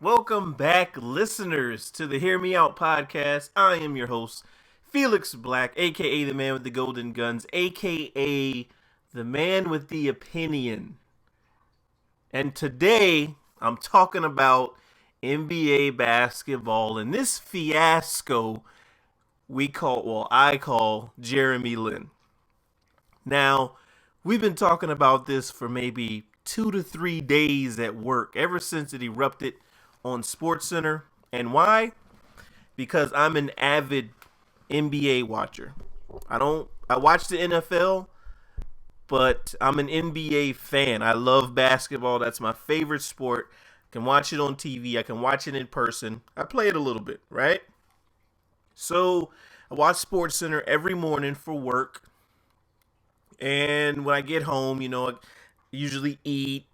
Welcome back, listeners, to the Hear Me Out podcast. I am your host, Felix Black, aka the man with the golden guns, aka the man with the opinion. And today, I'm talking about NBA basketball and this fiasco I call Jeremy Lin. Now, we've been talking about this for maybe 2 to 3 days at work, ever since it erupted on Sportscenter. And why? Because I'm an avid NBA watcher. I watch the NFL, but I'm an NBA fan. I love basketball. That's my favorite sport. I can watch it on TV. I can watch it in person. I play it a little bit, right? So I watch SportsCenter every morning for work. And when I get home, I usually eat,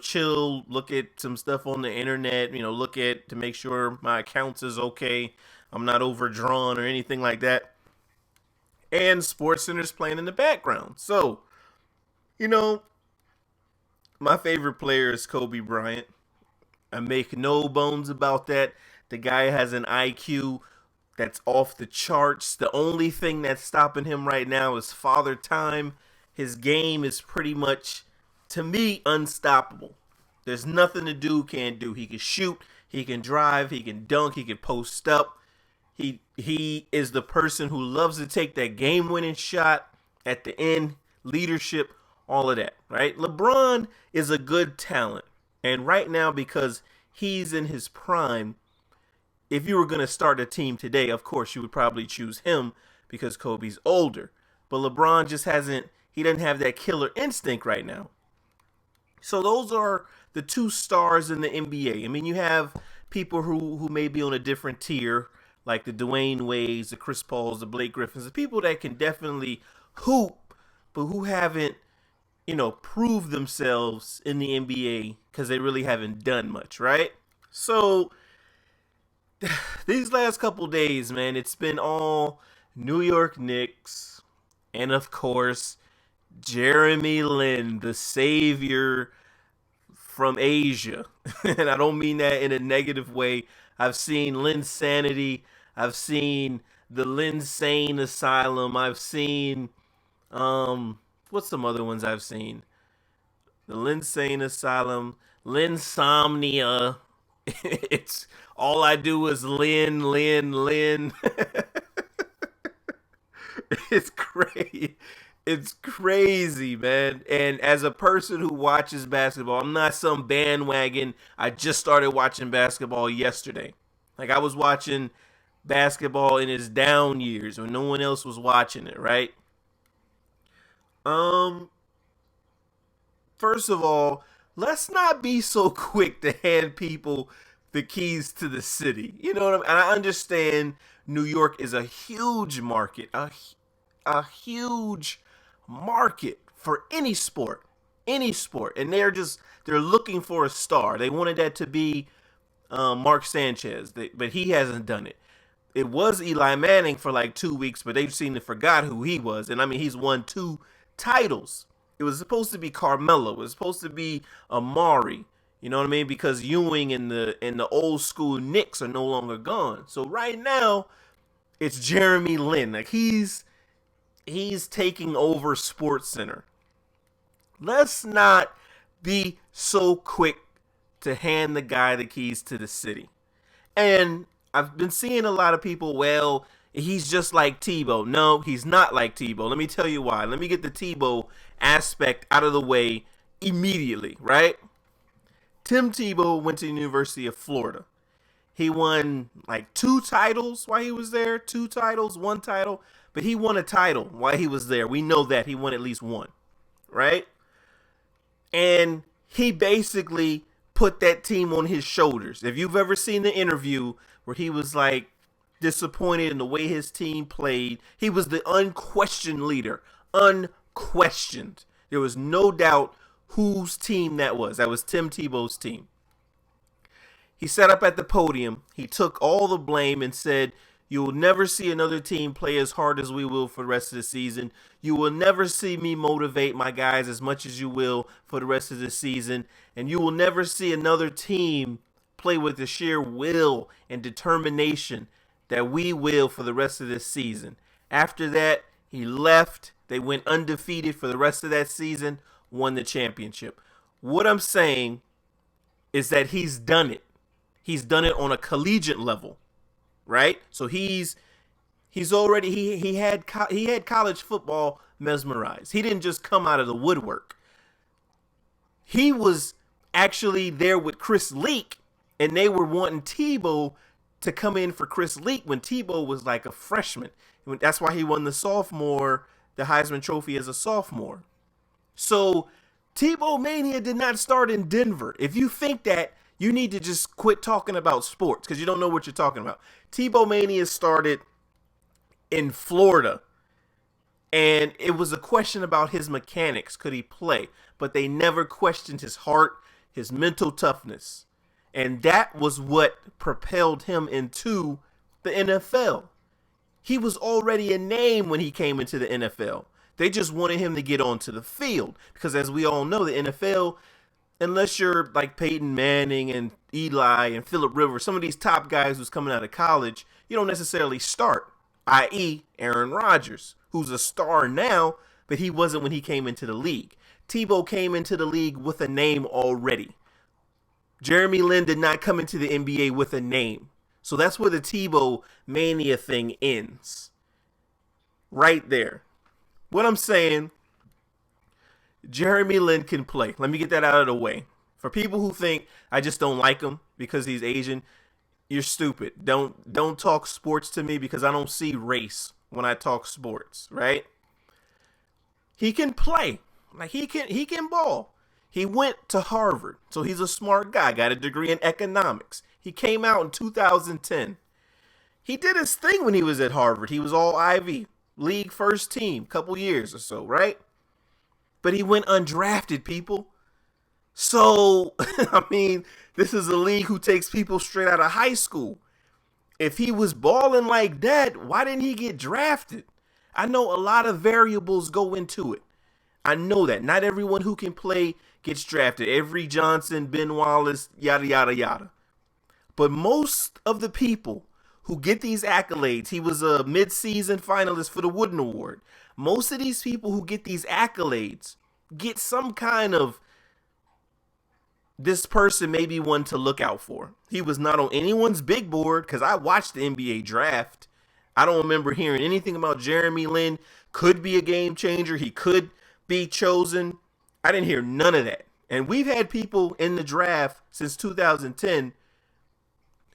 chill, look at some stuff on the internet, look at to make sure my accounts is okay. I'm not overdrawn or anything like that. And SportsCenter's playing in the background. So, my favorite player is Kobe Bryant. I make no bones about that. The guy has an IQ that's off the charts. The only thing that's stopping him right now is father time. His game is pretty much, to me, unstoppable. There's nothing the dude can't do. He can shoot, he can drive, he can dunk, he can post up. He is the person who loves to take that game-winning shot at the end, leadership, all of that, right? LeBron is a good talent. And right now, because he's in his prime, if you were going to start a team today, of course, you would probably choose him because Kobe's older. But LeBron just he doesn't have that killer instinct right now. So those are the two stars in the NBA. I mean, you have people who may be on a different tier, like the Dwayne Wades, the Chris Pauls, the Blake Griffins, the people that can definitely hoop, but who haven't, proved themselves in the NBA because they really haven't done much, right? So these last couple days, man, it's been all New York Knicks, and of course, Jeremy Lin, the savior from Asia. And I don't mean that in a negative way. I've seen Linsanity. I've seen the Linsane Asylum. I've seen, what's some other ones I've seen? The Linsane Asylum, Linsomnia. It's all I do is Lin. It's crazy. It's crazy, man. And as a person who watches basketball, I'm not some bandwagon. I just started watching basketball yesterday. Like, I was watching basketball in its down years when no one else was watching it, right? First of all, let's not be so quick to hand people the keys to the city. You know what I mean? And I understand New York is a huge market, a huge market for any sport, and they're looking for a star. They wanted that to be Mark Sanchez, but he hasn't done it. It was Eli Manning for like 2 weeks, but they've seemed to forgot who he was. And I mean, he's won 2 titles. It was supposed to be Carmelo. It was supposed to be Amari. You know what I mean? Because Ewing and the old school Knicks are no longer gone. So right now, it's Jeremy Lin. Like, he's taking over SportsCenter. Let's not be so quick to hand the guy the keys to the city. And I've been seeing a lot of people, well, he's just like Tebow. No, he's not like Tebow. Let me tell you why. Let me get the Tebow aspect out of the way immediately, right? Tim Tebow went to the University of Florida. He won like 2 titles while he was there. 2 titles, 1 title. But he won a title while he was there. We know that. He won at least 1, right? And he basically put that team on his shoulders. If you've ever seen the interview where he was like disappointed in the way his team played, he was the unquestioned leader. Unquestioned. There was no doubt whose team that was. That was Tim Tebow's team. He sat up at the podium. He took all the blame and said, "You will never see another team play as hard as we will for the rest of the season. You will never see me motivate my guys as much as you will for the rest of the season. And you will never see another team play with the sheer will and determination that we will for the rest of this season. After that, he left. They went undefeated for the rest of that season, won the championship. What I'm saying is that he's done it. He's done it on a collegiate level, right? So he's already he had college football mesmerized. He didn't just come out of the woodwork. He was actually there with Chris Leak, and they were wanting Tebow to come in for Chris Leak when Tebow was like a freshman. That's why he won the Heisman Trophy as a sophomore. So Tebow Mania did not start in Denver. If you think that, you need to just quit talking about sports because you don't know what you're talking about. Tebow Mania started in Florida, and it was a question about his mechanics. Could he play? But they never questioned his heart, his mental toughness. And that was what propelled him into the NFL. He was already a name when he came into the NFL. They just wanted him to get onto the field because, as we all know, the NFL, unless you're like Peyton Manning and Eli and Phillip Rivers, some of these top guys who's coming out of college, you don't necessarily start, i.e. Aaron Rodgers, who's a star now, but he wasn't when he came into the league. Tebow came into the league with a name already. Jeremy Lin did not come into the NBA with a name. So that's where the Tebow Mania thing ends. Right there. What I'm saying, Jeremy Lin can play. Let me get that out of the way. For people who think I just don't like him because he's Asian, you're stupid. Don't talk sports to me because I don't see race when I talk sports, right? He can play. Like he can ball. He went to Harvard, so he's a smart guy, got a degree in economics. He came out in 2010. He did his thing when he was at Harvard. He was all Ivy League first team, couple years or so, right? But he went undrafted, people. So, I mean, this is a league who takes people straight out of high school. If he was balling like that, why didn't he get drafted? I know a lot of variables go into it. I know that. Not everyone who can play gets drafted. Avery Johnson, Ben Wallace, yada, yada, yada. But most of the people who get these accolades, he was a mid-season finalist for the Wooden Award. Most of these people who get these accolades get some kind of, this person may be one to look out for. He was not on anyone's big board because I watched the NBA draft. I don't remember hearing anything about Jeremy Lin. Could be a game changer. He could be chosen. I didn't hear none of that. And we've had people in the draft since 2010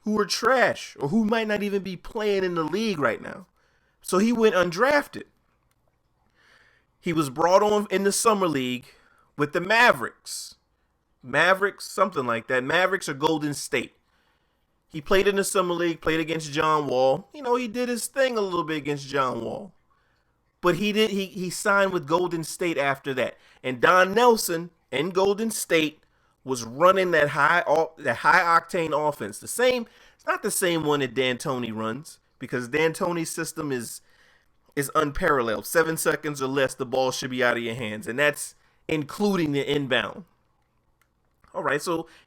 who are trash or who might not even be playing in the league right now. So he went undrafted. He was brought on in the summer league with the Mavericks. Something like that. Mavericks or Golden State. He played in the summer league, played against John Wall. You know, he did his thing a little bit against John Wall. But he signed with Golden State after that. And Don Nelson in Golden State was running that high octane offense. It's not the same one that D'Antoni runs, because D'Antoni's system is unparalleled. 7 seconds or less, the ball should be out of your hands, and that's including the inbound. All right,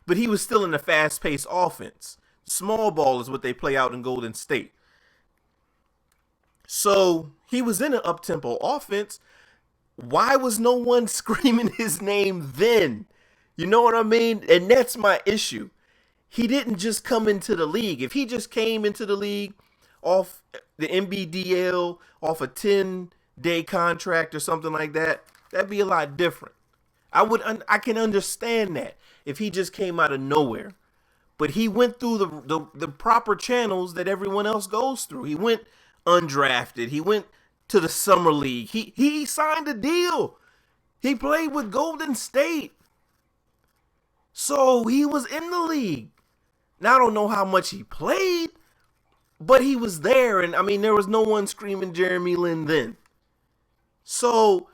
but he was still in a fast-paced offense. Small ball is what they play out in Golden State. So he was in an up-tempo offense. Why was no one screaming his name then? You know what I mean? And that's my issue. He didn't just come into the league. If he just came into the league off the NBDL, off a 10-day contract or something like that, that'd be a lot different. I can understand that if he just came out of nowhere. But he went through the proper channels that everyone else goes through. He went undrafted. He went to the summer league. He signed a deal. He played with Golden State. So he was in the league. Now I don't know how much he played, but he was there. And I mean, there was no one screaming Jeremy Lin then. So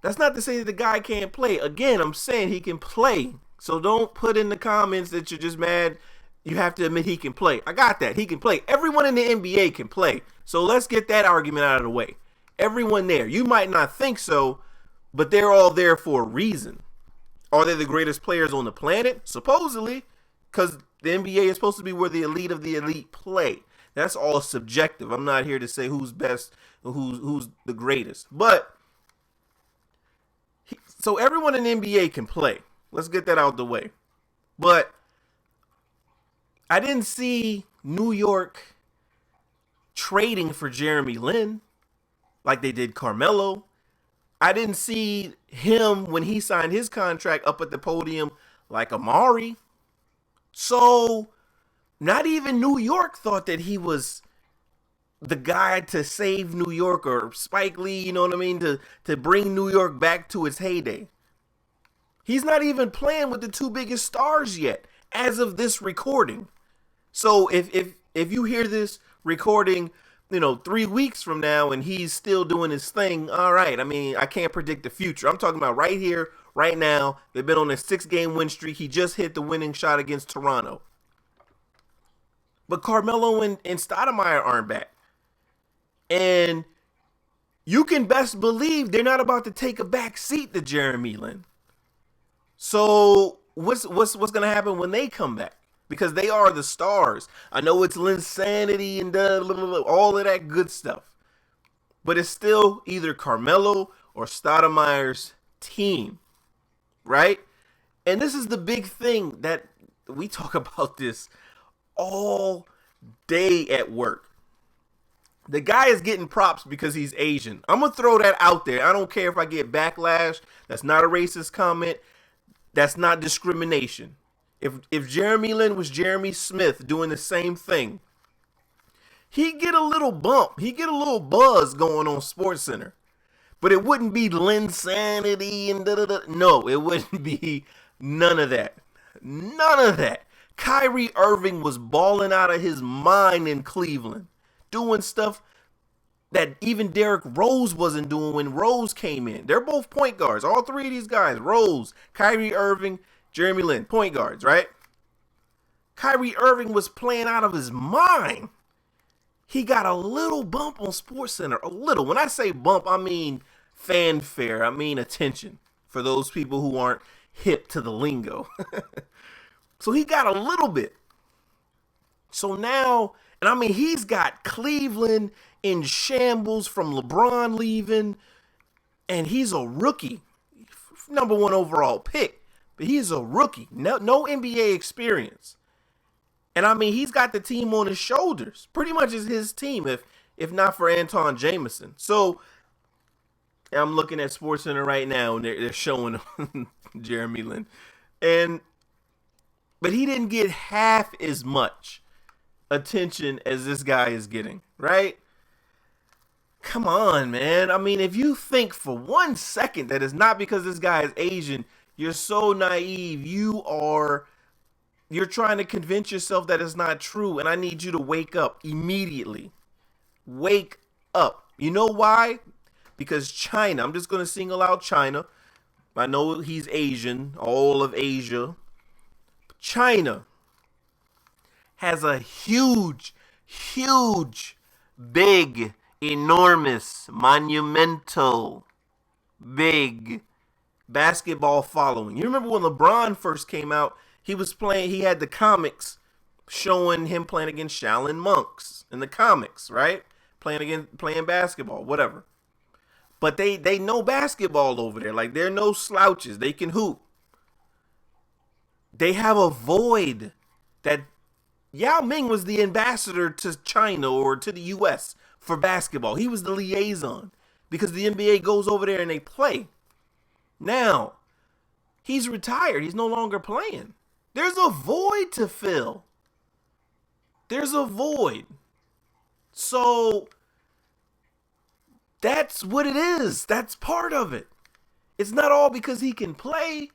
that's not to say that the guy can't play. Again, I'm saying he can play. So don't put in the comments that you're just mad. You have to admit he can play. I got that. He can play. Everyone in the NBA can play. So let's get that argument out of the way. Everyone there. You might not think so, but they're all there for a reason. Are they the greatest players on the planet? Supposedly. because the NBA is supposed to be where the elite of the elite play. That's all subjective. I'm not here to say who's best or who's the greatest. But so everyone in the NBA can play. Let's get that out the way. But I didn't see New York trading for Jeremy Lin like they did Carmelo. I didn't see him when he signed his contract up at the podium like Amari. So not even New York thought that he was the guy to save New York, or Spike Lee, you know what I mean, to bring New York back to its heyday. He's not even playing with the two biggest stars yet as of this recording. So if you hear this recording, 3 weeks from now and he's still doing his thing, all right. I mean, I can't predict the future. I'm talking about right here, right now. They've been on a 6-game win streak. He just hit the winning shot against Toronto. But Carmelo and Stoudemire aren't back. And you can best believe they're not about to take a back seat to Jeremy Lin. So what's going to happen when they come back? Because they are the stars. I know it's Linsanity and all of that good stuff. But it's still either Carmelo or Stoudemire's team. Right? And this is the big thing that we talk about this all day at work. The guy is getting props because he's Asian. I'm going to throw that out there. I don't care if I get backlash. That's not a racist comment. That's not discrimination. If Jeremy Lin was Jeremy Smith doing the same thing, he'd get a little bump. He'd get a little buzz going on Sportscenter. But it wouldn't be Linsanity and da-da-da. No, it wouldn't be none of that. None of that. Kyrie Irving was balling out of his mind in Cleveland, doing stuff that even Derrick Rose wasn't doing when Rose came in. They're both point guards. All three of these guys, Rose, Kyrie Irving, Jeremy Lin, point guards, right? Kyrie Irving was playing out of his mind. He got a little bump on SportsCenter. A little. When I say bump, I mean fanfare. I mean attention for those people who aren't hip to the lingo. So he got a little bit. So now, and I mean, he's got Cleveland in shambles from LeBron leaving, and he's a rookie. Number 1 overall pick. But he's a rookie. No NBA experience. And I mean, he's got the team on his shoulders. Pretty much is his team, if not for Anton Jameson. So I'm looking at SportsCenter right now, and they're showing Jeremy Lin. But he didn't get half as much attention as this guy is getting, right? Come on, man. I mean, if you think for 1 second that it's not because this guy is Asian, you're so naive. You're trying to convince yourself that it's not true, and I need you to wake up immediately. Wake up. You know why? Because China, I'm just going to single out China. I know he's Asian, all of Asia. China has a huge, big, enormous, monumental, big basketball following. You remember when LeBron first came out, he had the comics showing him playing against Shaolin monks in the comics, right? Playing basketball, whatever. But they know basketball over there. Like, they're no slouches. They can hoop. They have a void that Yao Ming was the ambassador to China or to the U.S. for basketball. He was the liaison because the NBA goes over there and they play. Now, he's retired. He's no longer playing. There's a void to fill. There's a void. So, that's what it is. That's part of it. It's not all because he can play.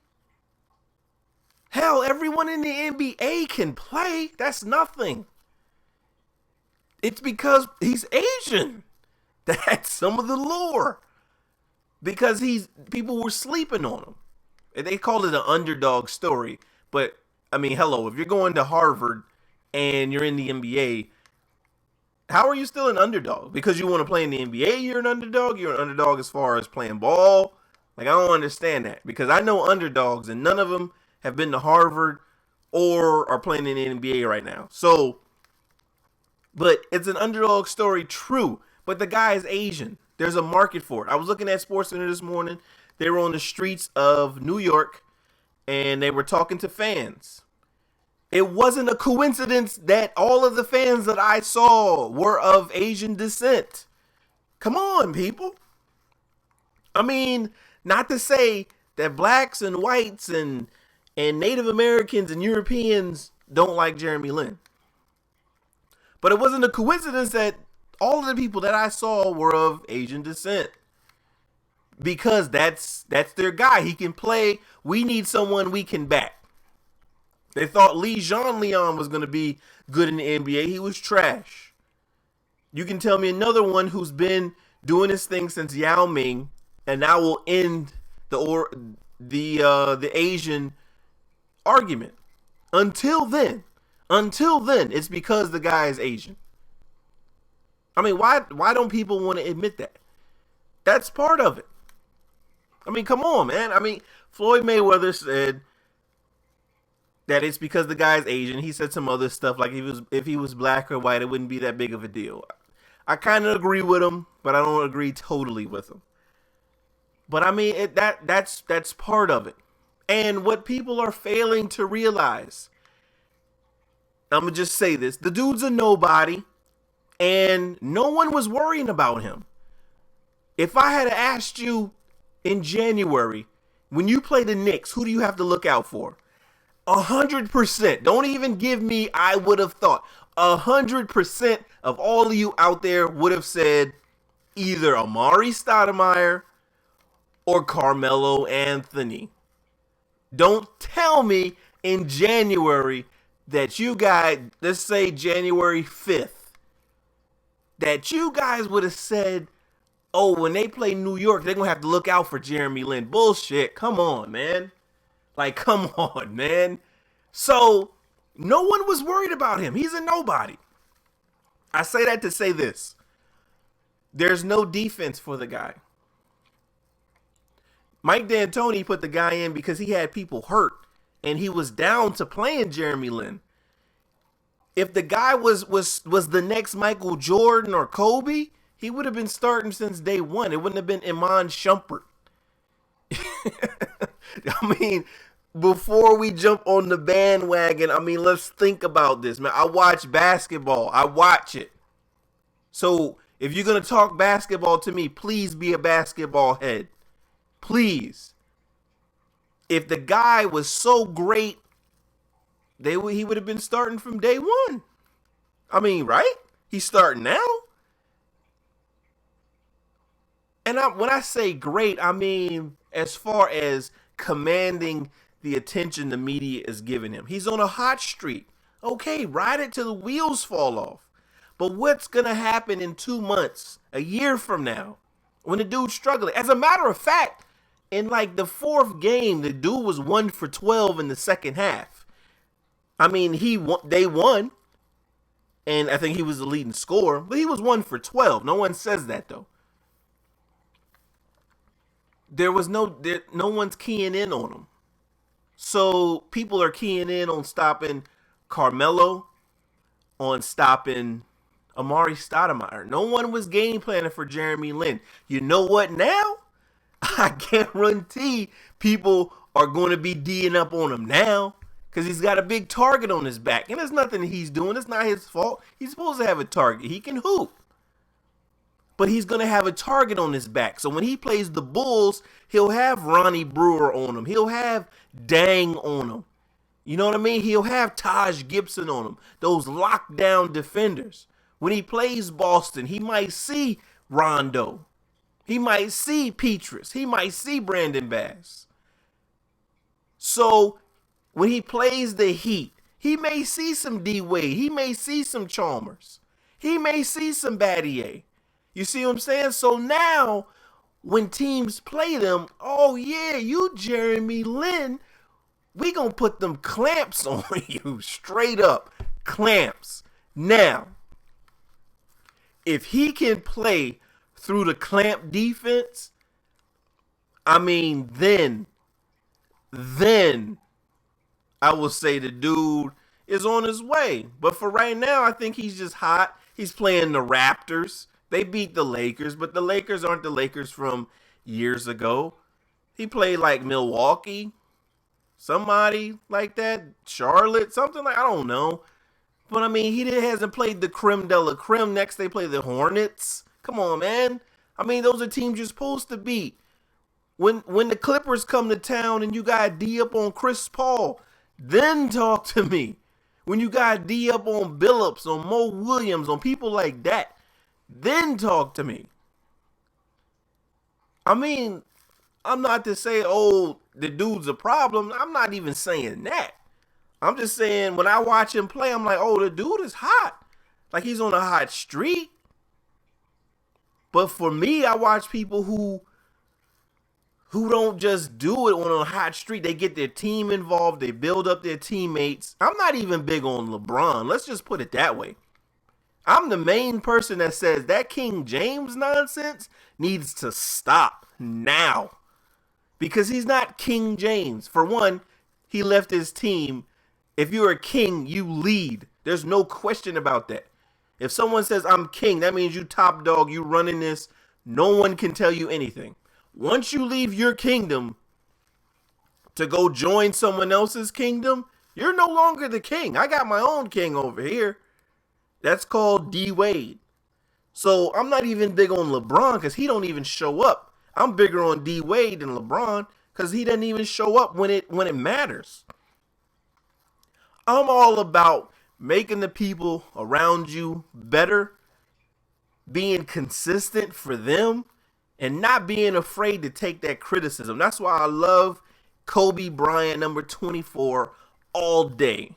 Hell, everyone in the NBA can play. That's nothing. It's because he's Asian. That's some of the lore. Because people were sleeping on him. They called it an underdog story. But, I mean, hello, if you're going to Harvard and you're in the NBA, how are you still an underdog? Because you want to play in the NBA, you're an underdog? You're an underdog as far as playing ball? Like, I don't understand that. Because I know underdogs, and none of them have been to Harvard or are playing in the NBA right now. So, but it's an underdog story, true. But the guy is Asian. There's a market for it. I was looking at Sportscenter this morning. They were on the streets of New York, and they were talking to fans. It wasn't a coincidence that all of the fans that I saw were of Asian descent. Come on, people. I mean, not to say that blacks and whites and Native Americans and Europeans don't like Jeremy Lin. But it wasn't a coincidence that all of the people that I saw were of Asian descent. Because that's their guy. He can play. We need someone we can back. They thought Leon was going to be good in the NBA. He was trash. You can tell me another one who's been doing his thing since Yao Ming, and that will end the Asian argument. Until then, it's because the guy is Asian. I mean, why don't people want to admit that? That's part of it. I mean, come on, man. I mean, Floyd Mayweather said that it's because the guy's Asian. He said some other stuff like if he was black or white, it wouldn't be that big of a deal. I kind of agree with him, but I don't agree totally with him. But I mean, that's part of it. And what people are failing to realize, I'm going to just say this. The dude's a nobody, and no one was worrying about him. If I had asked you in January, when you play the Knicks, who do you have to look out for? 100%. Don't even give me I would have thought. 100% of all of you out there would have said either Amari Stoudemire or Carmelo Anthony. Don't tell me in January that you guys, let's say January 5th, that you guys would have said, oh, when they play New York, they're going to have to look out for Jeremy Lin. Bullshit. Come on, man. Like, come on, man. So, no one was worried about him. He's a nobody. I say that to say this. There's no defense for the guy. Mike D'Antoni put the guy in because he had people hurt, and he was down to playing Jeremy Lin. If the guy was the next Michael Jordan or Kobe, he would have been starting since day one. It wouldn't have been Iman Shumpert. I mean, before we jump on the bandwagon, I mean, let's think about this, man. I watch basketball. I watch it. So if you're going to talk basketball to me, please be a basketball head. Please. If the guy was so great, he would have been starting from day one. I mean, right? He's starting now. And when I say great, I mean as far as commanding the attention the media is giving him. He's on a hot streak. Okay, ride it till the wheels fall off. But what's going to happen in 2 months, a year from now, when the dude's struggling? As a matter of fact, in like the fourth game, the dude was 1 for 12 in the second half. I mean, they won, and I think he was the leading scorer, but he was 1 for 12. No one says that, though. No one's keying in on him. So people are keying in on stopping Carmelo, on stopping Amari Stoudemire. No one was game planning for Jeremy Lin. You know what now? I guarantee people are going to be D'ing up on him now because he's got a big target on his back. And there's nothing he's doing. It's not his fault. He's supposed to have a target. He can hoop. But he's going to have a target on his back. So when he plays the Bulls, he'll have Ronnie Brewer on him. He'll have Dang on him. You know what I mean? He'll have Taj Gibson on him. Those lockdown defenders. When he plays Boston, he might see Rondo. He might see Petrus. He might see Brandon Bass. So when he plays the Heat, he may see some D-Wade. He may see some Chalmers. He may see some Battier. You see what I'm saying? So now, when teams play them, oh yeah, you Jeremy Lin, we gonna put them clamps on you, straight up, clamps. Now, if he can play through the clamp defense, I mean, then I will say the dude is on his way. But for right now, I think he's just hot. He's playing the Raptors. They beat the Lakers, but the Lakers aren't the Lakers from years ago. He played like Milwaukee, somebody like that, Charlotte, something like, I don't know. But I mean, he hasn't played the creme de la creme. Next, they play the Hornets. Come on, man. I mean, those are teams you're supposed to beat. When the Clippers come to town and you got D up on Chris Paul, then talk to me. When you got D up on Billups, on Mo Williams, on people like that, then talk to me. I mean, I'm not to say, oh, the dude's a problem. I'm not even saying that. I'm just saying when I watch him play, I'm like, oh, the dude is hot. Like he's on a hot streak. But for me, I watch people who don't just do it on a hot streak. They get their team involved. They build up their teammates. I'm not even big on LeBron. Let's just put it that way. I'm the main person that says that King James nonsense needs to stop now. Because he's not King James. For one, he left his team. If you're a king, you lead. There's no question about that. If someone says, I'm king, that means you top dog, you running this. No one can tell you anything. Once you leave your kingdom to go join someone else's kingdom, you're no longer the king. I got my own king over here. That's called D Wade. So I'm not even big on LeBron because he don't even show up. I'm bigger on D Wade than LeBron because he doesn't even show up when it matters. I'm all about making the people around you better, being consistent for them, and not being afraid to take that criticism. That's why I love Kobe Bryant, number 24, all day.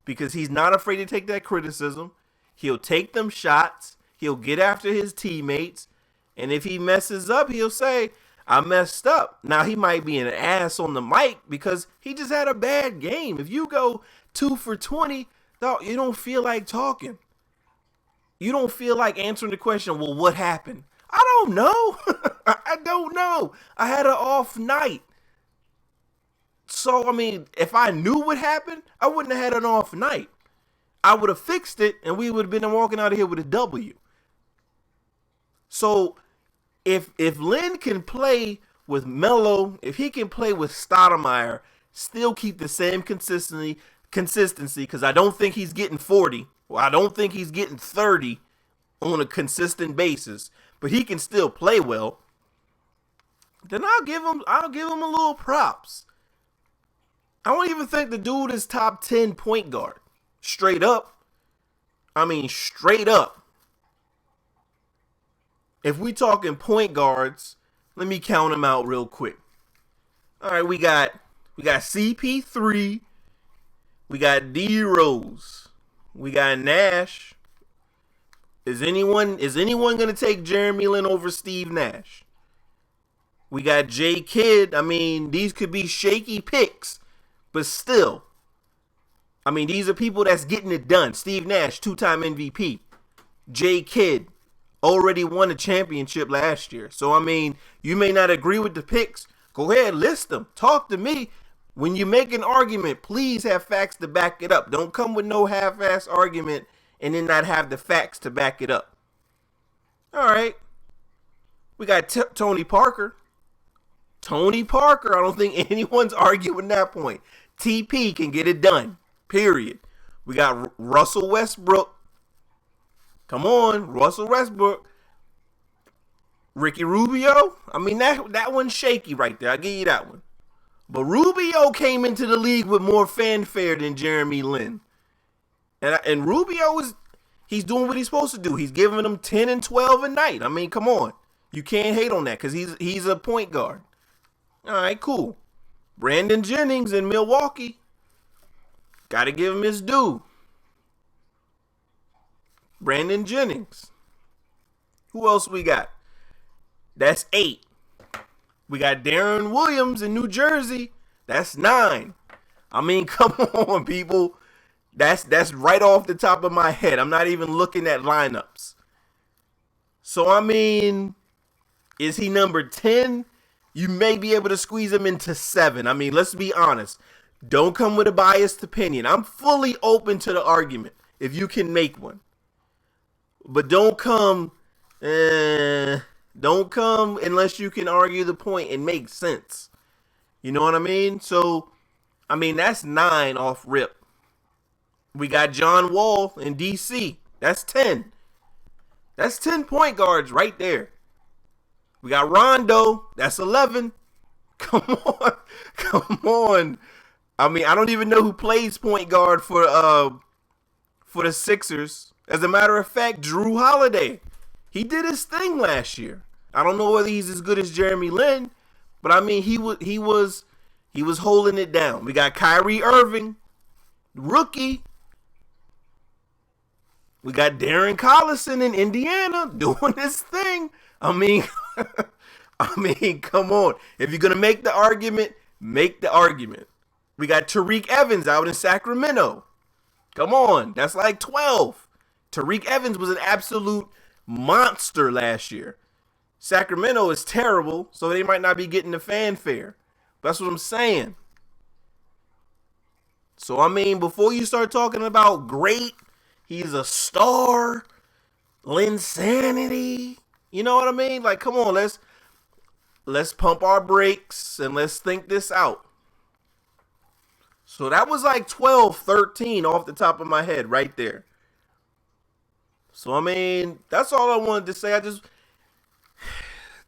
Because he's not afraid to take that criticism. He'll take them shots. He'll get after his teammates. And if he messes up, he'll say, I messed up. Now, he might be an ass on the mic because he just had a bad game. If you go 2 for 20, you don't feel like talking. You don't feel like answering the question, well, what happened? I don't know. I don't know. I had an off night. So, I mean, if I knew what happened, I wouldn't have had an off night. I would have fixed it, and we would have been walking out of here with a W. So, if Lin can play with Melo, if he can play with Stoudemire, still keep the same consistency, because I don't think he's getting 40. Well, I don't think he's getting 30 on a consistent basis, but he can still play well. Then I'll give him a little props. I don't even think the dude is top 10 point guard. Straight up. I mean, straight up. If we talking point guards, let me count them out real quick. All right, we got CP3. We got D Rose. We got Nash. Is anyone going to take Jeremy Lin over Steve Nash? We got J Kidd. I mean, these could be shaky picks, but still. I mean, these are people that's getting it done. Steve Nash, 2-time MVP. J Kidd already won a championship last year. So, I mean, you may not agree with the picks. Go ahead, list them. Talk to me. When you make an argument, please have facts to back it up. Don't come with no half-ass argument and then not have the facts to back it up. All right. We got Tony Parker. Tony Parker. I don't think anyone's arguing that point. TP can get it done. Period. We got Russell Westbrook. Come on, Russell Westbrook. Ricky Rubio. I mean, that one's shaky right there. I'll give you that one. But Rubio came into the league with more fanfare than Jeremy Lin. And Rubio he's doing what he's supposed to do. He's giving them 10 and 12 a night. I mean, come on. You can't hate on that because he's a point guard. All right, cool. Brandon Jennings in Milwaukee. Got to give him his due. Brandon Jennings. Who else we got? That's 8. We got Darren Williams in New Jersey. That's 9. I mean, come on, people. That's right off the top of my head. I'm not even looking at lineups. So, I mean, is he number 10? You may be able to squeeze him into 7. I mean, let's be honest. Don't come with a biased opinion. I'm fully open to the argument if you can make one. But don't come unless you can argue the point and make sense. You know what I mean? So, I mean, that's 9 off rip. We got John Wall in DC. That's 10. That's 10 point guards right there. We got Rondo. That's 11. Come on. Come on. I mean, I don't even know who plays point guard for the Sixers. As a matter of fact, Drew Holiday. He did his thing last year. I don't know whether he's as good as Jeremy Lin, but I mean, he was holding it down. We got Kyrie Irving, rookie. We got Darren Collison in Indiana doing his thing. I mean, come on. If you're going to make the argument, make the argument. We got Tariq Evans out in Sacramento. Come on. That's like 12. Tariq Evans was an absolute monster last year. Sacramento is terrible, so they might not be getting the fanfare. That's what I'm saying. So, I mean, before you start talking about great, he's a star, Linsanity, you know what I mean? Like, come on, let's pump our brakes and let's think this out. So that was like 12, 13 off the top of my head right there. So, I mean, that's all I wanted to say.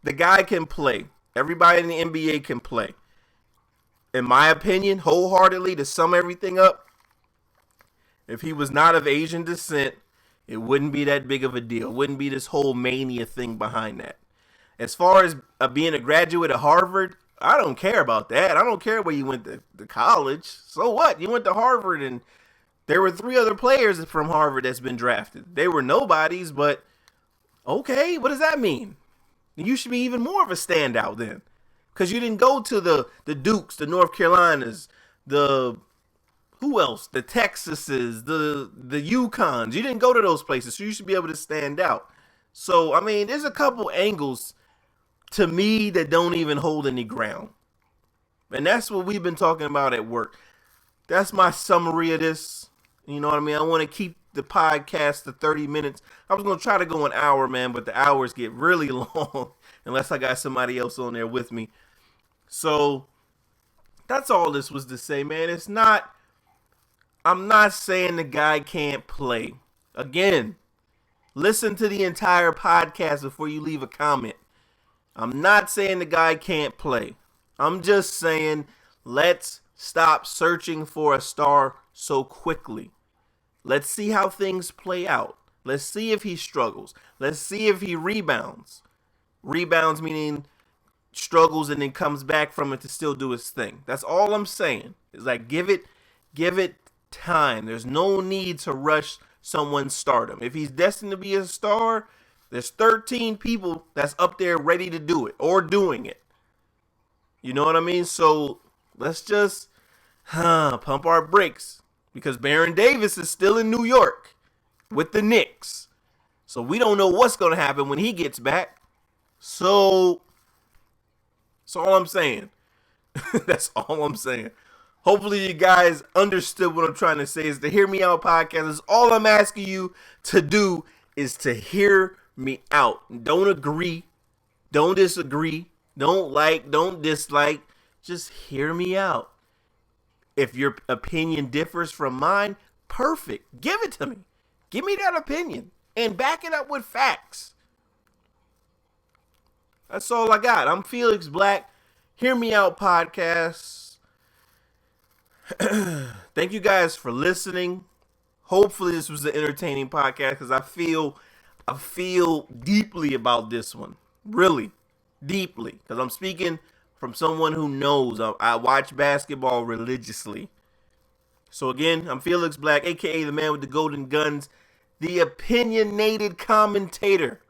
The guy can play. Everybody in the NBA can play. In my opinion, wholeheartedly, to sum everything up, if he was not of Asian descent, it wouldn't be that big of a deal. It wouldn't be this whole mania thing behind that. As far as being a graduate of Harvard, I don't care about that. I don't care where you went to college. So what? You went to Harvard and there were 3 other players from Harvard that's been drafted. They were nobodies, but okay, what does that mean? You should be even more of a standout then. Because you didn't go to the Dukes, the North Carolinas, who else? The Texases, the UConns. You didn't go to those places, so you should be able to stand out. So, I mean, there's a couple angles to me that don't even hold any ground. And that's what we've been talking about at work. That's my summary of this. You know what I mean? I want to keep the podcast to 30 minutes. I was going to try to go an hour, man, but the hours get really long unless I got somebody else on there with me. So that's all this was to say, man. I'm not saying the guy can't play. Again, listen to the entire podcast before you leave a comment. I'm not saying the guy can't play. I'm just saying let's stop searching for a star so quickly. Let's see how things play out. Let's see if he struggles. Let's see if he rebounds. Rebounds meaning struggles and then comes back from it to still do his thing. That's all I'm saying. It's like give it time. There's no need to rush someone's stardom. If he's destined to be a star, there's 13 people that's up there ready to do it or doing it. You know what I mean? So let's just pump our brakes because Baron Davis is still in New York with the Knicks. So we don't know what's going to happen when he gets back. So that's all I'm saying. That's all I'm saying. Hopefully you guys understood what I'm trying to say. Is the Hear Me Out podcast. Is all I'm asking you to do is to hear me out. Don't agree. Don't disagree. Don't like. Don't dislike. Just hear me out. If your opinion differs from mine, perfect. Give it to me. Give me that opinion and back it up with facts. That's all I got. I'm Felix Black. Hear Me Out podcast. Thank you guys for listening. Hopefully this was an entertaining podcast because I feel deeply about this one. Really deeply. Because I'm speaking from someone who knows. I watch basketball religiously. So again, I'm Felix Black, a.k.a. the man with the golden guns. The opinionated commentator.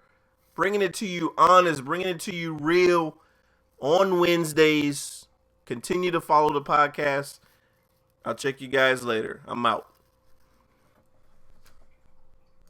Bringing it to you honest. Bringing it to you real on Wednesdays. Continue to follow the podcast. I'll check you guys later. I'm out.